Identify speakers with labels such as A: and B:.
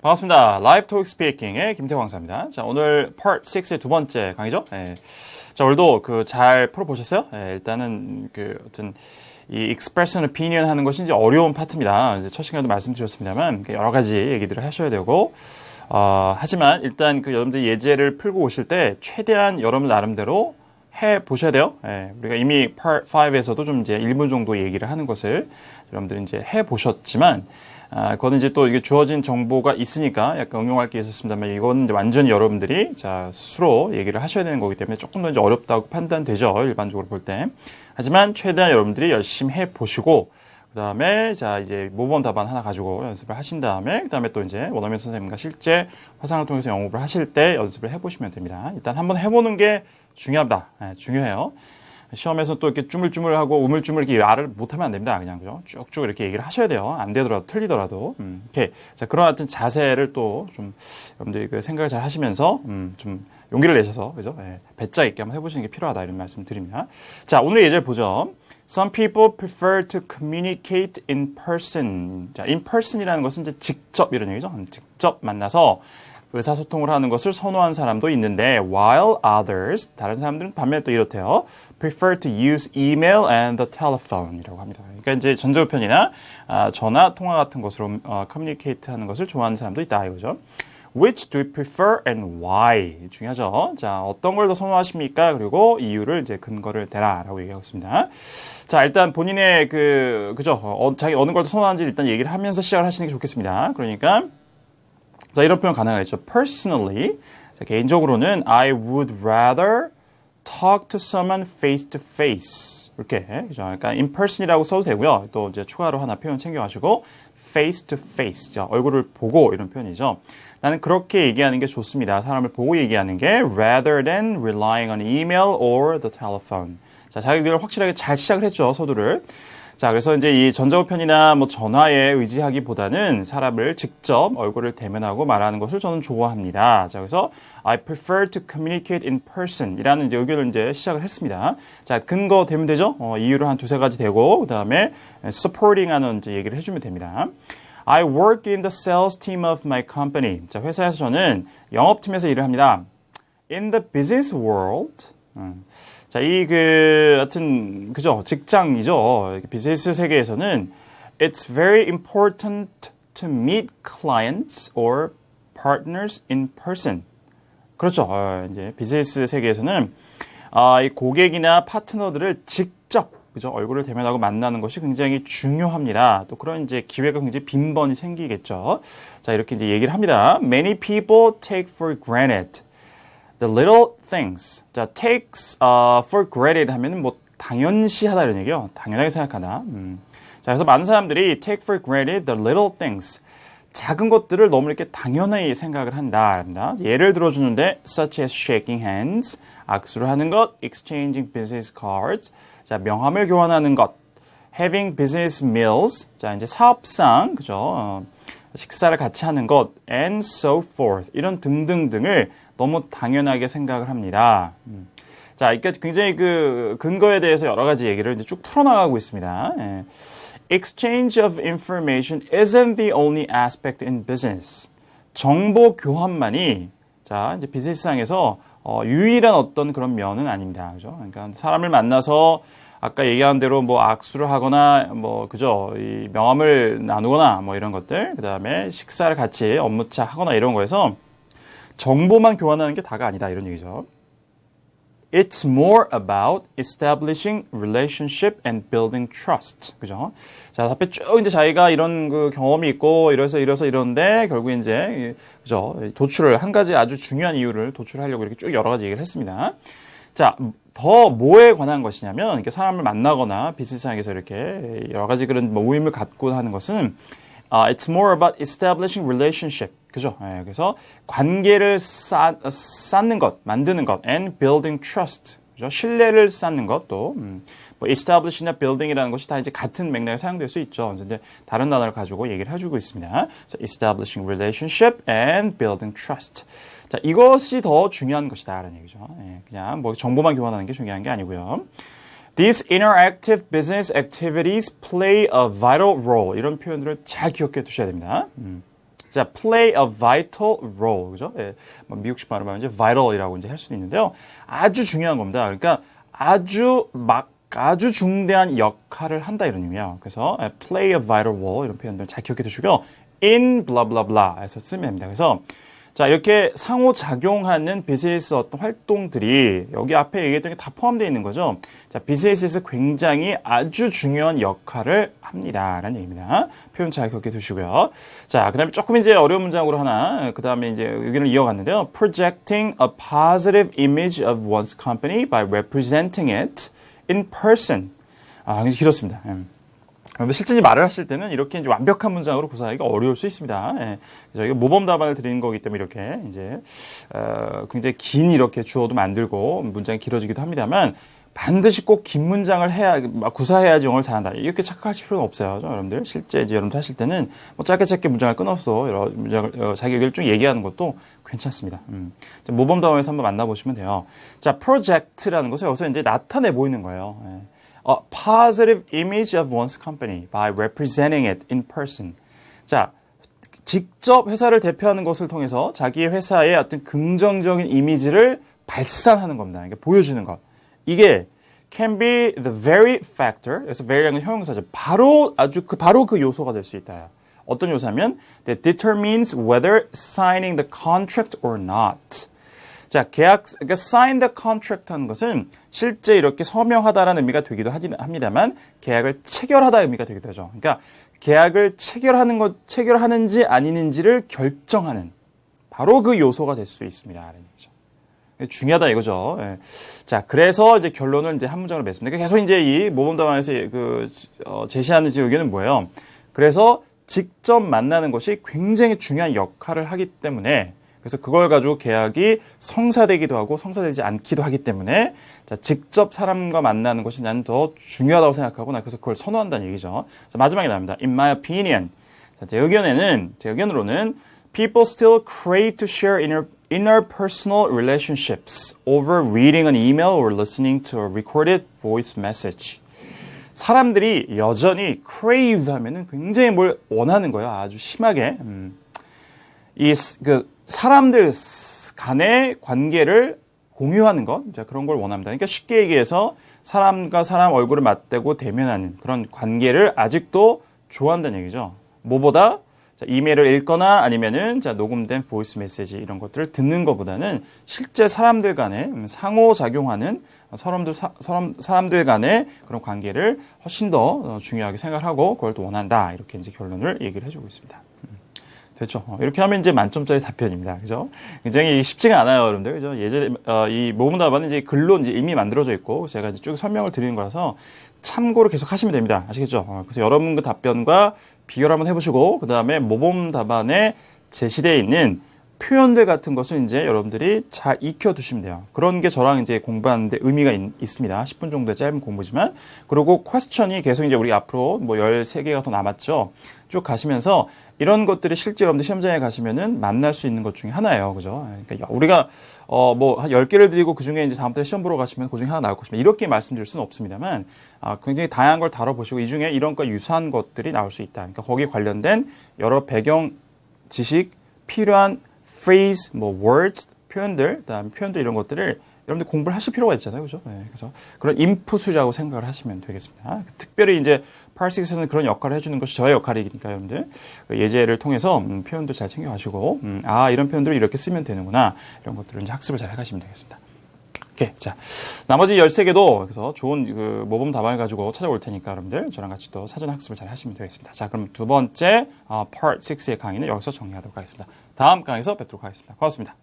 A: 반갑습니다. 라이브 토익 스피킹의 김태광 강사입니다. 자, 오늘 Part 6의 두 번째 강의죠. 자, 오늘도 잘 풀어보셨어요? 일단은 어떤 이 express an opinion 하는 것이 이제 어려운 파트입니다. 이제 첫 시간에도 말씀드렸습니다만 여러 가지 얘기들을 하셔야 되고, 하지만 일단 여러분들 예제를 풀고 오실 때 최대한 여러분 나름대로 해 보셔야 돼요. 우리가 이미 Part 5에서도 좀 이제 1분 정도 얘기를 하는 것을 여러분들이 이제 해 보셨지만, 그거는 이제 또 이게 주어진 정보가 있으니까 약간 응용할 게 있었습니다만 이거는 이제 완전히 여러분들이 스스로 얘기를 하셔야 되는 거기 때문에 조금 더 이제 어렵다고 판단되죠. 일반적으로 볼 때. 하지만 최대한 여러분들이 열심히 해 보시고 그다음에 이제 모범 답안 하나 가지고 연습을 하신 다음에 그다음에 또 이제 원어민 선생님과 실제 화상을 통해서 영업을 하실 때 연습을 해 보시면 됩니다. 일단 한번 해 보는 게 중요합니다. 중요해요. 시험에서 또 이렇게 쭈물쭈물하고 우물쭈물 이렇게 말을 못하면 안 됩니다. 그냥 그죠? 쭉쭉 이렇게 얘기를 하셔야 돼요. 안 되더라도 틀리더라도 이렇게 그런 어떤 자세를 또 좀 여러분들이 생각을 잘 하시면서 좀 용기를 내셔서 그죠? 배짱 있게 한번 해보시는 게 필요하다 이런 말씀 드립니다. 자, 오늘 예제를 보죠. Some people prefer to communicate in person. 자, in person이라는 것은 이제 직접 이런 얘기죠. 직접 만나서 의사소통을 하는 것을 선호한 사람도 있는데 while others, 다른 사람들은 반면에 또 이렇대요. prefer to use email and the telephone 이라고 합니다. 그러니까 이제 전자우편이나 전화, 통화 같은 것으로 communicate 하는 것을 좋아하는 사람도 있다 이거죠. Which do you prefer and why? 중요하죠. 자, 어떤 걸 더 선호하십니까? 그리고 이유를 이제 근거를 대라라고 얘기하고 있습니다. 자, 일단 본인의 자기 어느 걸 더 선호하는지 일단 얘기를 하면서 시작을 하시는 게 좋겠습니다. 그러니까 자, 이런 표현 가능하겠죠. Personally, 자, 개인적으로는 I would rather talk to someone face to face. 이렇게, 그죠? 그러니까 in person이라고 써도 되고요. 또 이제 추가로 하나 표현 챙겨가시고 face to face, 자, 얼굴을 보고 이런 표현이죠. 나는 그렇게 얘기하는 게 좋습니다. 사람을 보고 얘기하는 게 rather than relying on email or the telephone. 자, 자기들 확실하게 잘 시작을 했죠, 서두를. 자, 그래서 이제 이 전자우편이나 전화에 의지하기보다는 사람을 직접 얼굴을 대면하고 말하는 것을 저는 좋아합니다. 자, 그래서 I prefer to communicate in person 이라는 이제 의견을 이제 시작을 했습니다. 자, 근거 되면 되죠? 이유를 한 두세 가지 되고, 그 다음에 supporting 하는 이제 얘기를 해주면 됩니다. I work in the sales team of my company. 자, 회사에서 저는 영업팀에서 일을 합니다. In the business world. 자, 하여튼, 그죠? 직장이죠. 비즈니스 세계에서는 It's very important to meet clients or partners in person. 그렇죠. 이제 비즈니스 세계에서는 이 고객이나 파트너들을 직접 그죠? 얼굴을 대면하고 만나는 것이 굉장히 중요합니다. 또 그런 이제 기회가 굉장히 빈번히 생기겠죠. 자, 이렇게 이제 얘기를 합니다. Many people take for granted the little things. 자, takes for granted 하면은 당연시하다 이런 얘기요. 당연하게 생각하다. 자, 그래서 많은 사람들이 take for granted the little things. 작은 것들을 너무 이렇게 당연히 생각을 한다. 예를 들어주는데 such as shaking hands, 악수를 하는 것, exchanging business cards, 자, 명함을 교환하는 것, having business meals, 자, 이제 사업상, 그죠? 식사를 같이 하는 것, and so forth. 이런 등등등을 너무 당연하게 생각을 합니다. 자, 그러니까 굉장히 근거에 대해서 여러 가지 얘기를 이제 쭉 풀어나가고 있습니다. Exchange of information isn't the only aspect in business. 정보 교환만이, 자, 이제 비즈니스상에서 유일한 어떤 그런 면은 아닙니다. 그죠? 그러니까 사람을 만나서 아까 얘기한 대로 악수를 하거나 그죠? 이 명함을 나누거나 이런 것들, 그다음에 식사를 같이 업무차 하거나 이런 거에서 정보만 교환하는 게 다가 아니다 이런 얘기죠. It's more about establishing relationship and building trust. 그죠? 자, 앞에 쭉 이제 자기가 이런 경험이 있고 이래서 이러는데 결국 이제 그죠? 도출을 한 가지 아주 중요한 이유를 도출하려고 이렇게 쭉 여러 가지 얘기를 했습니다. 자, 더 뭐에 관한 것이냐면 이렇게 사람을 만나거나 비즈니스상에서 이렇게 여러 가지 그런 모임을 갖고 하는 것은 it's more about establishing relationship. 그죠? 그래서 관계를 쌓는 것, 만드는 것, and building trust. 그죠? 신뢰를 쌓는 것도 establish나 building이라는 것이 다 이제 같은 맥락에 사용될 수 있죠. 근데 다른 단어를 가지고 얘기를 해주고 있습니다. So, establishing relationship and building trust. 자, 이것이 더 중요한 것이다라는 얘기죠. 그냥 정보만 교환하는 게 중요한 게 아니고요. These interactive business activities play a vital role. 이런 표현들을 잘 기억해 두셔야 됩니다. 자, play a vital role. 그죠? 예, 뭐 미국식 말로 말하면 이제 vital이라고 이제 할 수도 있는데요. 아주 중요한 겁니다. 그러니까 아주 중대한 역할을 한다 이런 의미예요. 그래서 play a vital role 이런 표현들 잘 기억해 두시고요. in blah blah blah에서 쓰면 됩니다. 그래서 자, 이렇게 상호작용하는 비즈니스 어떤 활동들이 여기 앞에 얘기했던 게 다 포함되어 있는 거죠. 자, 비즈니스에서 굉장히 아주 중요한 역할을 합니다. 라는 얘기입니다. 표현 잘 기억해 두시고요. 자, 그 다음에 조금 이제 어려운 문장으로 하나, 그 다음에 이제 의견을 이어갔는데요. Projecting a positive image of one's company by representing it in person. 굉장히 길었습니다. 실제 이제 말을 하실 때는 이렇게 이제 완벽한 문장으로 구사하기가 어려울 수 있습니다. 예. 저희가 모범 답안을 드리는 거기 때문에 이렇게 이제 굉장히 긴 이렇게 주어도 만들고 문장이 길어지기도 합니다만 반드시 꼭 긴 문장을 해야 구사해야지 영어를 잘한다. 이렇게 착각하실 필요는 없어요, 여러분들. 실제 이제 여러분들 하실 때는 뭐 짧게 문장을 끊어서 여러 문장을 자기 의견을 쭉 얘기하는 것도 괜찮습니다. 모범 답안에서 한번 만나보시면 돼요. 자, project라는 것은 여기서 이제 나타내 보이는 거예요. 예. A positive image of one's company by representing it in person. 자, 직접 회사를 대표하는 것을 통해서 자기의 회사의 어떤 긍정적인 이미지를 발산하는 겁니다. 그러니까 보여주는 것. 이게 can be the very factor. 그래서 very라는 형용사죠. 바로 그 요소가 될 수 있다. 어떤 요소냐면 that determines whether signing the contract or not. 자, 그러니까 sign the contract 하는 것은 실제 이렇게 서명하다라는 의미가 되기도 합니다만 계약을 체결하다 의미가 되기도 하죠. 그러니까 계약을 체결하는지 아니는지를 결정하는 바로 그 요소가 될 수 있습니다. 라는 얘기죠. 중요하다 이거죠. 예. 자, 그래서 이제 결론을 이제 한 문장으로 맺습니다. 그러니까 계속 이제 이 모범답안에서 제시하는 의견은 뭐예요? 그래서 직접 만나는 것이 굉장히 중요한 역할을 하기 때문에 그래서 그걸 가지고 계약이 성사되기도 하고 성사되지 않기도 하기 때문에 자, 직접 사람과 만나는 것이 나는 더 중요하다고 생각하고 나 그래서 그걸 선호한다는 얘기죠. 그래서 마지막에 나옵니다. In my opinion. 자, 제 의견으로는 people still crave to share interpersonal relationships over reading an email or listening to a recorded voice message. 사람들이 여전히 crave 하면은 굉장히 뭘 원하는 거예요. 아주 심하게. 사람들 간의 관계를 공유하는 것, 그런 걸 원합니다. 그러니까 쉽게 얘기해서 사람과 사람 얼굴을 맞대고 대면하는 그런 관계를 아직도 좋아한다는 얘기죠. 뭐보다 이메일을 읽거나 아니면은 녹음된 보이스 메시지 이런 것들을 듣는 것보다는 실제 사람들 간에 상호작용하는 사람들 간의 그런 관계를 훨씬 더 중요하게 생각하고 그걸 또 원한다. 이렇게 이제 결론을 얘기를 해주고 있습니다. 됐죠. 이렇게 하면 이제 만점짜리 답변입니다. 그죠? 굉장히 쉽지가 않아요, 여러분들. 그죠? 예전에, 이 모범 답안은 이제 글로 이제 이미 만들어져 있고, 제가 이제 쭉 설명을 드리는 거라서 참고로 계속 하시면 됩니다. 아시겠죠? 그래서 여러분 그 답변과 비교를 한번 해보시고, 그 다음에 모범 답안에 제시되어 있는 표현들 같은 것을 이제 여러분들이 잘 익혀두시면 돼요. 그런 게 저랑 이제 공부하는데 의미가 있습니다. 10분 정도의 짧은 공부지만. 그리고 퀘스천이 계속 이제 우리 앞으로 뭐 13개가 더 남았죠. 쭉 가시면서 이런 것들이 실제 여러분들 시험장에 가시면은 만날 수 있는 것 중에 하나예요. 그죠? 그러니까 우리가 뭐 한 10개를 드리고 그 중에 이제 다음 달에 시험 보러 가시면 그 중에 하나 나올 것입니다. 이렇게 말씀드릴 수는 없습니다만 굉장히 다양한 걸 다뤄보시고 이 중에 이런 거 유사한 것들이 나올 수 있다. 그러니까 거기에 관련된 여러 배경 지식, 필요한 phrase, 뭐 words, 표현들, 그다음 표현들 이런 것들을 여러분들 공부를 하실 필요가 있잖아요, 그죠? 네, 그래서 그런 인풋이라고 생각을 하시면 되겠습니다. 특별히 이제 Part 6에서는 그런 역할을 해주는 것이 저의 역할이니까 여러분들 예제를 통해서 표현들 잘 챙겨가시고 이런 표현들을 이렇게 쓰면 되는구나 이런 것들을 이제 학습을 잘 해가시면 되겠습니다. 오케이, 자 나머지 13개도 그래서 좋은 그 모범 답안을 가지고 찾아올 테니까 여러분들 저랑 같이 또 사전 학습을 잘 하시면 되겠습니다. 자, 그럼 두 번째 Part 6의 강의는 여기서 정리하도록 하겠습니다. 다음 강의에서 뵙도록 하겠습니다. 고맙습니다.